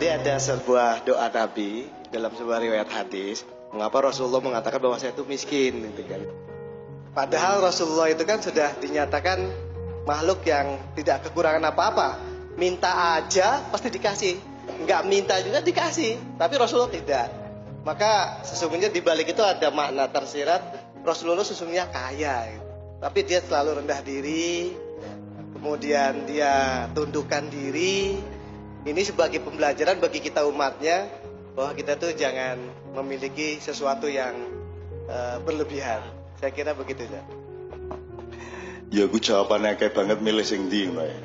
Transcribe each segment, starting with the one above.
Jadi ada sebuah doa Nabi dalam sebuah riwayat hadis, mengapa Rasulullah mengatakan bahwa saya itu miskin gitu kan. Padahal Rasulullah itu kan sudah dinyatakan makhluk yang tidak kekurangan apa-apa. Minta aja pasti dikasih, nggak minta juga dikasih. Tapi Rasulullah tidak. Maka sesungguhnya di balik itu ada makna tersirat, Rasulullah sesungguhnya kaya gitu. Tapi dia selalu rendah diri, kemudian dia tundukkan diri. Ini sebagai pembelajaran bagi kita umatnya, bahwa kita tuh jangan memiliki sesuatu yang berlebihan. Saya kira begitu ya. Ya gue jawabannya kayak banget milih sing ndi ngono ya.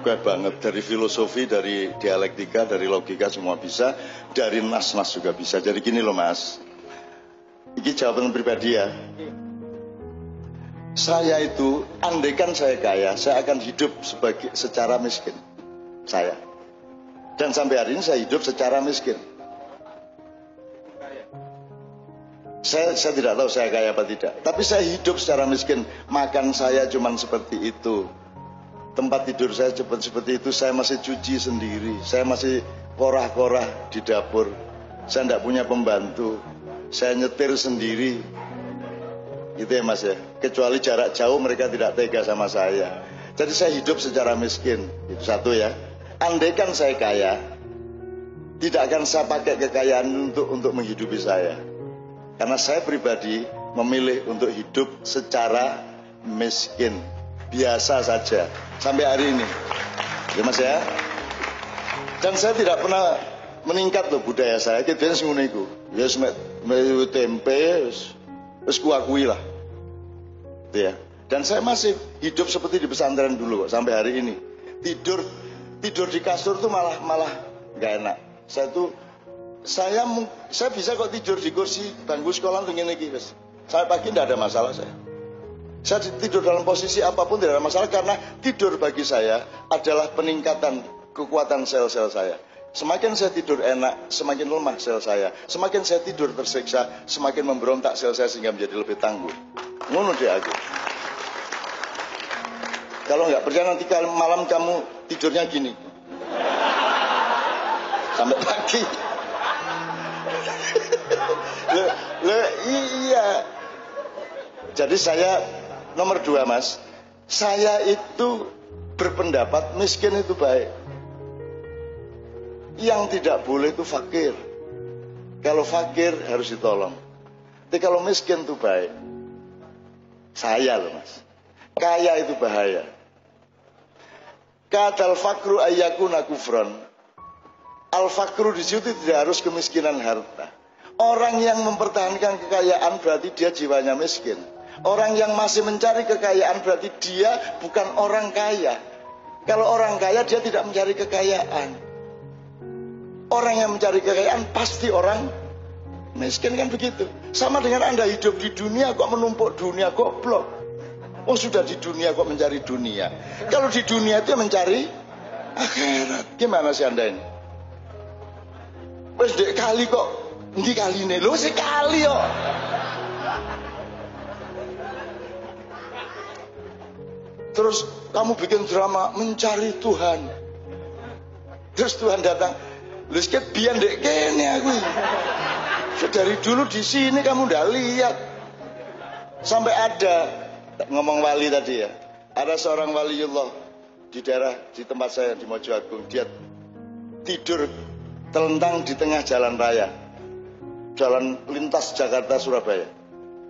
Kayak banget dari filosofi, dari dialektika, dari logika semua bisa, dari nas-nas juga bisa. Jadi gini loh Mas. Ini jawaban pribadi ya. Saya itu, andaikan saya kaya, saya akan hidup secara miskin. Saya. Dan sampai hari ini saya hidup secara miskin. Saya tidak tahu saya kaya apa tidak. Tapi saya hidup secara miskin. Makan saya cuman seperti itu. Tempat tidur saya seperti itu. Saya masih cuci sendiri. Saya masih korah-korah di dapur. Saya tidak punya pembantu. Saya nyetir sendiri. Gitu ya Mas ya. Kecuali jarak jauh mereka tidak tega sama saya. Jadi saya hidup secara miskin. Itu satu ya. Andaikan saya kaya, tidak akan saya pakai kekayaan untuk menghidupi saya. Karena saya pribadi memilih untuk hidup secara miskin. Biasa saja. Sampai hari ini. Ya Mas ya. Dan saya tidak pernah meningkat loh budaya saya. Kita ngono iku. Ya tempe, wis kuakui lah. Gitu ya. Dan saya masih hidup seperti di pesantren dulu kok, sampai hari ini. Tidur di kasur tuh malah nggak enak. Saya bisa kok tidur di kursi bangku sekolah tuh gini guys. Sampai pagi tidak ada masalah saya. Saya tidur dalam posisi apapun tidak ada masalah, karena tidur bagi saya adalah peningkatan kekuatan sel-sel saya. Semakin saya tidur enak, semakin lemah sel saya. Semakin saya tidur tersiksa, semakin memberontak sel saya sehingga menjadi lebih tangguh. Ngono dia aku. Kalau nggak percaya nanti malam kamu tidurnya gini sampai pagi. Iya. Jadi saya nomor 2 Mas, saya itu berpendapat miskin itu baik. Yang tidak boleh itu fakir. Kalau fakir harus ditolong. Tapi kalau miskin itu baik. Saya loh Mas, kaya itu bahaya. Kadal fakru ayyakuna kufron. Al fakru di situ tidak harus kemiskinan harta. Orang yang mempertahankan kekayaan berarti dia jiwanya miskin. Orang yang masih mencari kekayaan berarti dia bukan orang kaya. Kalau orang kaya dia tidak mencari kekayaan. Orang yang mencari kekayaan pasti orang miskin, kan begitu. Sama dengan Anda hidup di dunia kok menumpuk dunia, goblok. Oh sudah di dunia kok mencari dunia. Kalau di dunia itu mencari akhirat. Gimana sih Anda ini? Wes dek kali kok. Ini kali ini. Loh sekali kok. Terus kamu bikin drama mencari Tuhan. Terus Tuhan datang. Lu sikit biar dek kene aku. Dari dulu di sini kamu udah lihat. Sampai ada ngomong wali tadi ya, ada seorang waliullah di daerah di tempat saya di Mojoagung. Dia tidur telentang di tengah jalan raya, jalan lintas Jakarta Surabaya,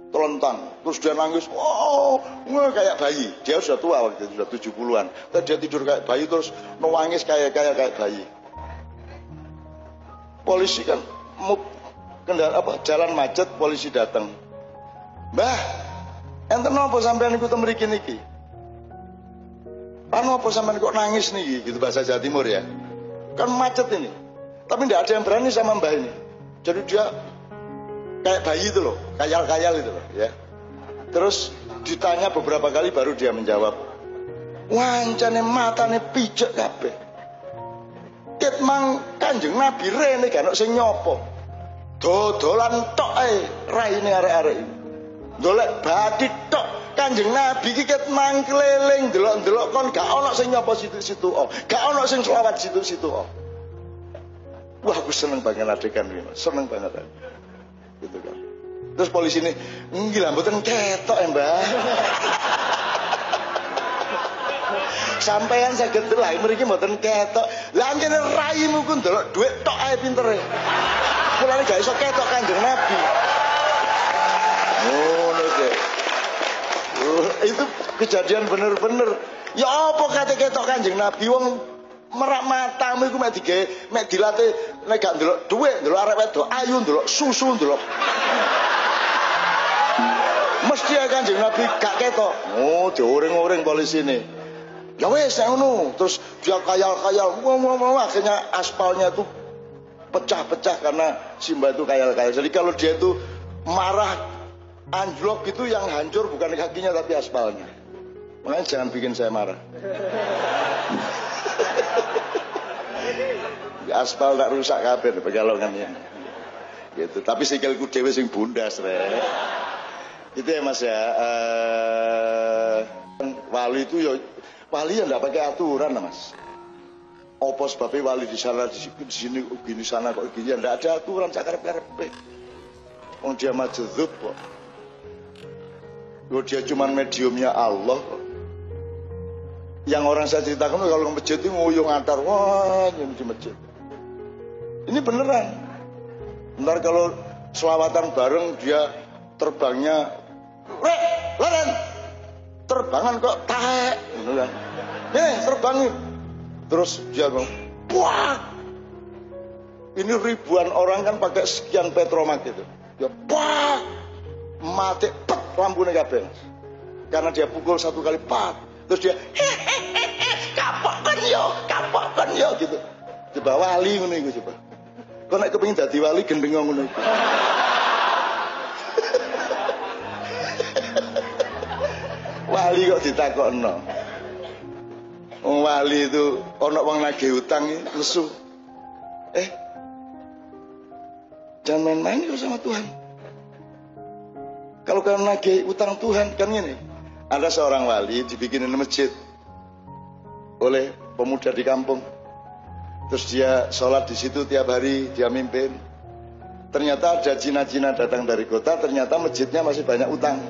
telentang. Terus dia nangis, wow, kayak bayi. Dia sudah tua waktu itu, sudah 70-an. Tapi dia tidur kayak bayi, terus nangis kayak bayi. Polisi kan jalan macet, polisi datang. Mbah, enten apa sampean iku mriki niki? Anu apa sampean kok nangis niki? Gitu bahasa Jawa Timur ya. Kan macet ini. Tapi tidak ada yang berani sama mbah ini. Jadi dia kayak bayi itu loh, kayal-kayal itu loh ya. Terus ditanya beberapa kali baru dia menjawab. Wancane matane pijek kabeh. Ket mang Kanjeng Nabi rene kan sing nyopo. Dodolan tok ae raine arek-arek iki. Dolek bathik tok Kanjeng Nabi iki ket mangkleling delok-delok kon gak ono sing nyapa situ-situ. Gak ono sing selawat situ-situ. Wah, aku seneng banget adegan ini, Mas. Seneng banget. Gitu kan. Terus polisi ini, gila, mboten ketok ya, Mbah. Sampeyan saged delok mriki mboten ketok. Lah ngene raimu ku ndelok dhuwit tok ae pintere. Mulane gak iso ketok Kanjeng Nabi. Ngono iki. Itu kejadian bener-bener. Ya apa kate ketok Kanjeng Nabi wong merak matamu iku mek dilatih nek gak ndelok dhuwit, ndelok arek wedok ayu, ndelok susu, ndelok. Mesti Kanjeng Nabi gak ketok. Oh, dioring-oring polisi ini. Ya wes ngono, terus dia kayal-kayal, akhirnya aspalnya itu pecah-pecah karena si Mbak itu kayal-kayal. Jadi kalau dia itu marah anjlok itu yang hancur bukan kakinya tapi aspalnya. Makanya jangan bikin saya marah. Aspal tak rusak kabeh pegalongannya. Gitu. Tapi sikilku dhewe sing bundas rek. Itu ya Mas ya. Wali itu ya wali yang tidak pakai aturan Mas. Apa sebabnya wali di sana di sini gini sana kok gini, tidak ada aturan cakar-karep. Wong dia majdzub kok. Dia cuma mediumnya Allah kok. Yang orang saya ceritakan kalau ke masjid itu nguyung antar wah di masjid. Ini beneran. Ntar kalau selawatan bareng dia terbangnya leren terbangan kok taek gitu kan. Terbangin. Terus dia ngomong, wah. Ini ribuan orang kan pakai sekian petromak gitu. Dia wah. Mati pet lampunya kabeh. Karena dia pukul satu kali pat. Terus dia kapokkan yo gitu. Coba wali ngono iku coba. Kok nek kepengin dadi wali gendeng ngono iku. Wali kok ditakokno. Wali itu ana wong nagih utang lesu. Jangan main-main kalau sama Tuhan. Kalau kalian nagih utang Tuhan kan gini. Ada seorang wali dibikinin masjid oleh pemuda di kampung. Terus dia sholat di situ tiap hari, dia mimpin. Ternyata ada Cina-Cina datang dari kota, ternyata masjidnya masih banyak utang.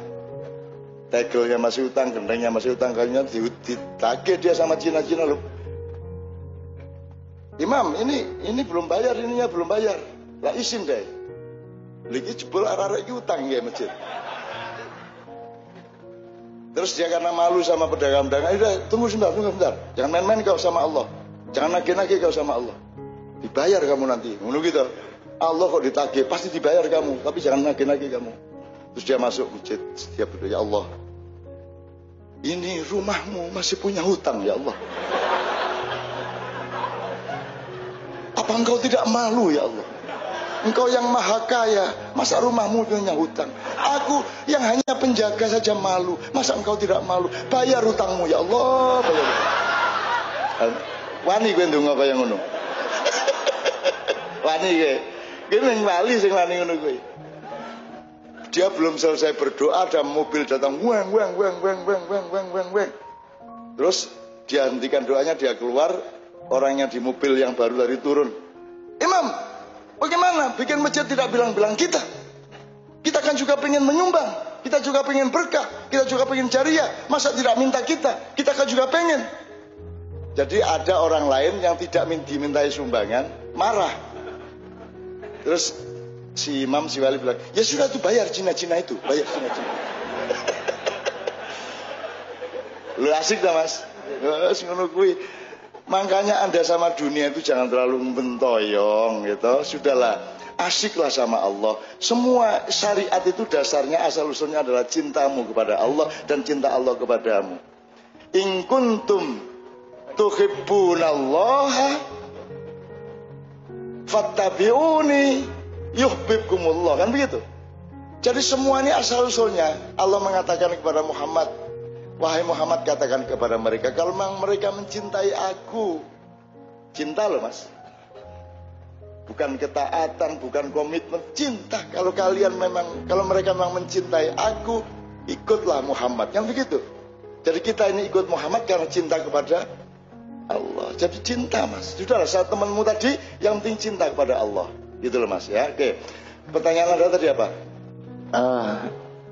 Tegelnya masih utang, gendengnya masih utang, kayaknya ditagih dia sama Cina-Cina loh. Imam, ini belum bayar, ininya belum bayar. Lah izin deh. Lagi jebol arah-arah utang ya masjid. Terus dia karena malu sama pedagang-pedagang, udah tunggu sebentar. Jangan main-main kau sama Allah. Jangan nagih-nagih kau sama Allah. Dibayar kamu nanti. Ngono gitu. Allah kok ditagih, pasti dibayar kamu, tapi jangan nagih-nagih kamu. Terus dia masuk masjid, dia berdoa, ya Allah. Ini rumahmu masih punya hutang ya Allah. Apa engkau tidak malu ya Allah? Engkau yang maha kaya, masa rumahmu punya hutang? Aku yang hanya penjaga saja malu, masa engkau tidak malu? Bayar hutangmu ya Allah, bayar. Wani kowe ndonga kaya ngono. Wani kowe. Kowe ning wali sing wani ngono kowe. Dia belum selesai berdoa, ada mobil datang, weng. Terus dia hentikan doanya, dia keluar, orangnya di mobil yang baru tadi turun. Imam, bagaimana bikin masjid tidak bilang-bilang kita? Kita kan juga pengen menyumbang, kita juga pengen berkah, kita juga pengen jariah. Masa tidak minta kita? Kita kan juga pengen. Jadi ada orang lain yang tidak dimintai sumbangan, marah. Terus si imam, si wali bilang, ya sudah tuh bayar Cina-Cina itu, bayar Cina-Cina. Lu asik dah mas, ngono kuwi. Makanya Anda sama dunia itu jangan terlalu mentoyong gitu. Sudahlah, asiklah sama Allah. Semua syariat itu dasarnya asal usulnya adalah cintamu kepada Allah dan cinta Allah kepadamu. In kuntum tuhibbunallaha fattabi'uni yuhibbukumullah, kan begitu. Jadi semua ini asal usulnya Allah mengatakan kepada Muhammad, wahai Muhammad, katakan kepada mereka, kalau memang mereka mencintai aku, cinta loh mas, bukan ketaatan, bukan komitmen, cinta. Kalau mereka memang mencintai aku, ikutlah Muhammad, kan begitu. Jadi kita ini ikut Muhammad karena cinta kepada Allah. Jadi cinta mas. Sudahlah, saya temanmu tadi yang penting cinta kepada Allah. Gitu loh mas ya. Oke. Pertanyaan Anda tadi apa?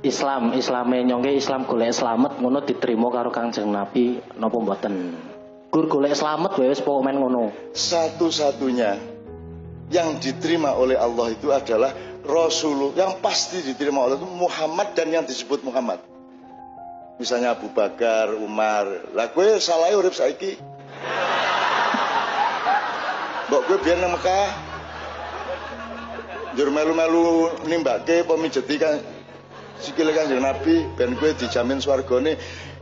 Islame nyongke Islam golek slamet ngono diterima karo Kanjeng Nabi napa mboten? Gur golek slamet wae wis pokoke men ngono. Satu-satunya yang diterima oleh Allah itu adalah Rasulullah, yang pasti diterima oleh itu Muhammad dan yang disebut Muhammad. Misalnya Abu Bakar, Umar. Lah kowe salah urip saiki. Mbok kowe biyen nang Mekah. Njur melu-melu nimbake pemijeti kan sikile Kanjeng Nabi ben kowe dijamin swargane.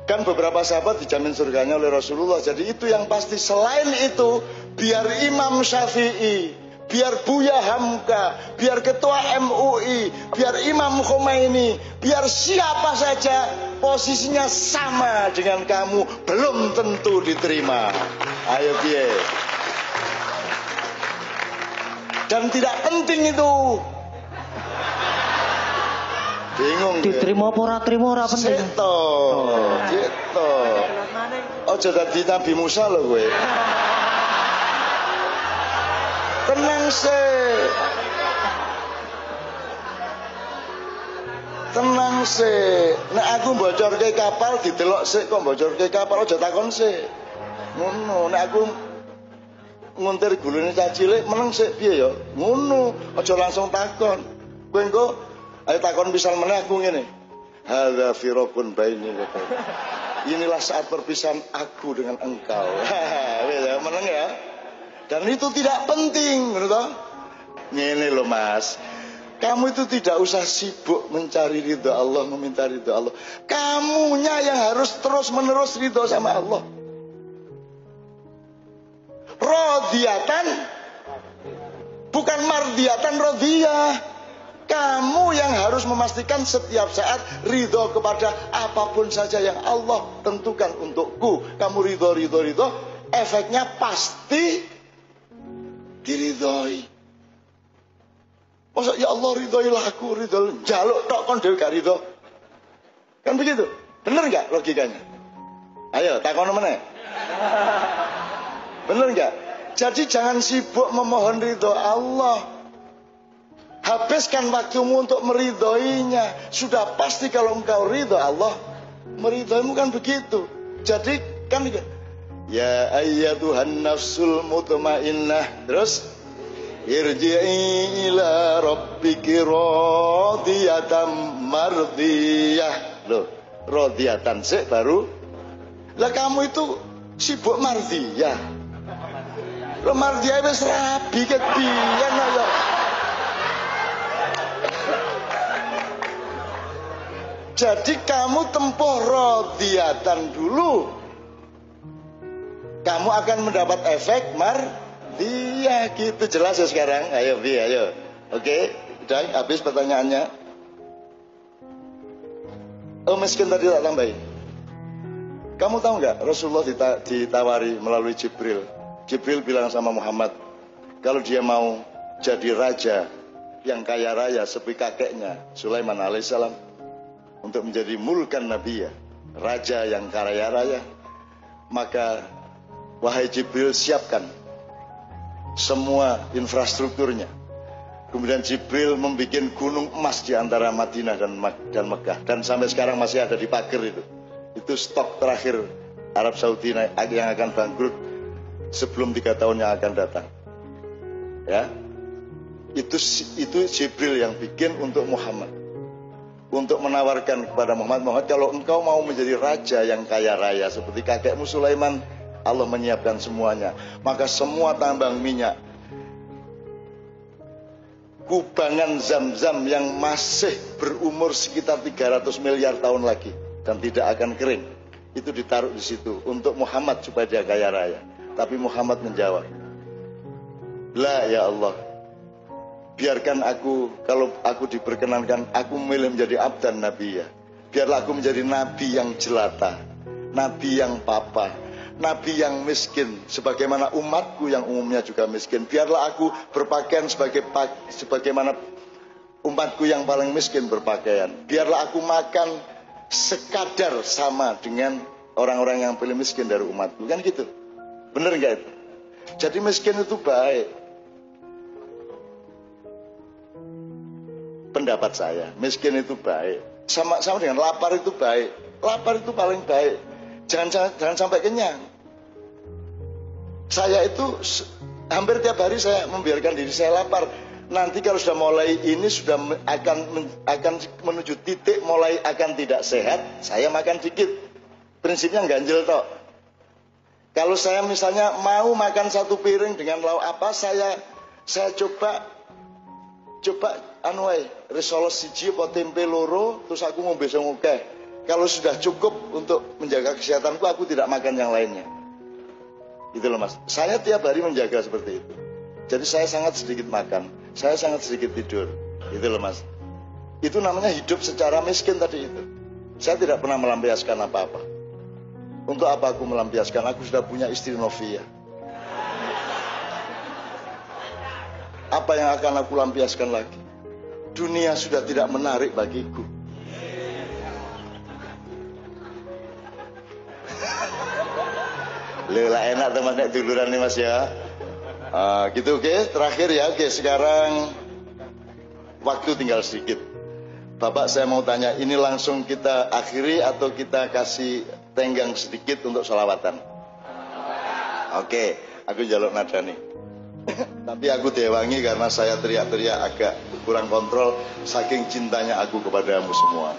Kan beberapa sahabat dijamin surganya oleh Rasulullah. Jadi itu yang pasti. Selain itu, biar Imam Syafi'i, biar Buya Hamka, biar Ketua MUI, biar Imam Khomeini, biar siapa saja posisinya sama dengan kamu, belum tentu diterima. Ayo piye. Dan tidak penting itu. Bingung Diterima apa ora trima ora penting. Gitu. Ojo dadi Nabi Musa lho kowe. Tenang sih. Nek aku bocorke kapal didelok sik kok bocorke kapal aja takon sik. Ngono, nek aku nguntir gulune cah cilik meneng sik piye ya? Ngono, aja langsung takon. Kowe engko ayo takon misal meneh aku ngene. Hadza firaqun baini wa bain. Inilah saat perpisahan aku dengan engkau. Ya, meneng ya. Dan itu tidak penting, menurut toh? Ngene loh Mas. Kamu itu tidak usah sibuk mencari ridho Allah, meminta ridho Allah. Kamunya yang harus terus-menerus ridho sama Allah. Rodiyatan, bukan mardiyatan, rodiyah. Kamu yang harus memastikan setiap saat ridho kepada apapun saja yang Allah tentukan untukku. Kamu ridho, efeknya pasti diridhoi. Masa ya Allah ridhoilah aku, ridho jaluk tok kon dhewe gak ridho. Kan begitu? Bener enggak logikanya? Ayo takon meneh. Bener enggak? Jadi jangan sibuk memohon ridho Allah. Habiskan waktumu untuk meridhoinya. Sudah pasti kalau engkau ridho Allah meridhoimu, kan begitu. Jadi kan ya ayyatuhan nafsul mutmainnah. Terus irji'i ila rabbiki radiyatan mardiyah. Loh, radiyatan sik baru. Lah kamu itu sibuk mardiyah. Lo mardiyah wis rabi ket biyen ya. Jadi kamu tempuh radiyatan dulu, kamu akan mendapat efek mardiyah. Gitu, jelas ya sekarang? Ayo Bi, ayo. Oke, udah habis pertanyaannya. Oh miskin tadi tak tambahin. Kamu tahu nggak Rasulullah ditawari melalui Jibril. Jibril bilang sama Muhammad, kalau dia mau jadi raja yang kaya raya seperti kakeknya Sulaiman alaihissalam, untuk menjadi mulkan Nabi ya, raja yang kaya raya, maka wahai Jibril siapkan semua infrastrukturnya. Kemudian Jibril membuat gunung emas di antara Madinah dan Mekah, dan sampai sekarang masih ada di pagar itu. Itu stok terakhir Arab Saudi yang akan bangkrut sebelum 3 tahun yang akan datang. Ya, itu Jibril yang bikin untuk Muhammad. Untuk menawarkan kepada Muhammad, kalau engkau mau menjadi raja yang kaya raya seperti kakekmu Sulaiman, Allah menyiapkan semuanya. Maka semua tambang minyak, kubangan Zam-Zam yang masih berumur sekitar 300 miliar tahun lagi dan tidak akan kering, itu ditaruh di situ untuk Muhammad supaya dia kaya raya. Tapi Muhammad menjawab, la ya Allah, biarkan aku, kalau aku diperkenankan, aku memilih menjadi abdan nabi ya. Biarlah aku menjadi nabi yang jelata, nabi yang papa, nabi yang miskin, sebagaimana umatku yang umumnya juga miskin. Biarlah aku berpakaian sebagaimana umatku yang paling miskin berpakaian. Biarlah aku makan sekadar sama dengan orang-orang yang paling miskin dari umatku. Kan gitu. Bener nggak itu? Jadi miskin itu baik. Pendapat saya, miskin itu baik. Sama dengan lapar itu baik. Lapar itu paling baik. Jangan sampai kenyang. Saya itu hampir tiap hari saya membiarkan diri saya lapar. Nanti kalau sudah mulai ini sudah akan menuju titik mulai akan tidak sehat, saya makan dikit. Prinsipnya ganjil toh. Kalau saya misalnya mau makan satu piring dengan lauk apa, saya coba risolo siji apa tempe loro, terus aku ngombe sing akeh. Kalau sudah cukup untuk menjaga kesehatanku, aku tidak makan yang lainnya. Gitu loh Mas. Saya tiap hari menjaga seperti itu. Jadi saya sangat sedikit makan, saya sangat sedikit tidur. Gitu loh Mas. Itu namanya hidup secara miskin tadi itu. Saya tidak pernah melampiaskan apa-apa. Untuk apa aku melampiaskan? Aku sudah punya istri Novia. Apa yang akan aku lampiaskan lagi? Dunia sudah tidak menarik bagiku. Lelah enak teman nek duluran nih Mas ya. Gitu oke. Terakhir ya. Oke, sekarang waktu tinggal sedikit. Bapak saya mau tanya, ini langsung kita akhiri atau kita kasih tenggang sedikit untuk sholawatan? Oke, aku jaluk nada nih. Tapi aku dewangi karena saya teriak-teriak agak kurang kontrol saking cintanya aku kepadamu semua.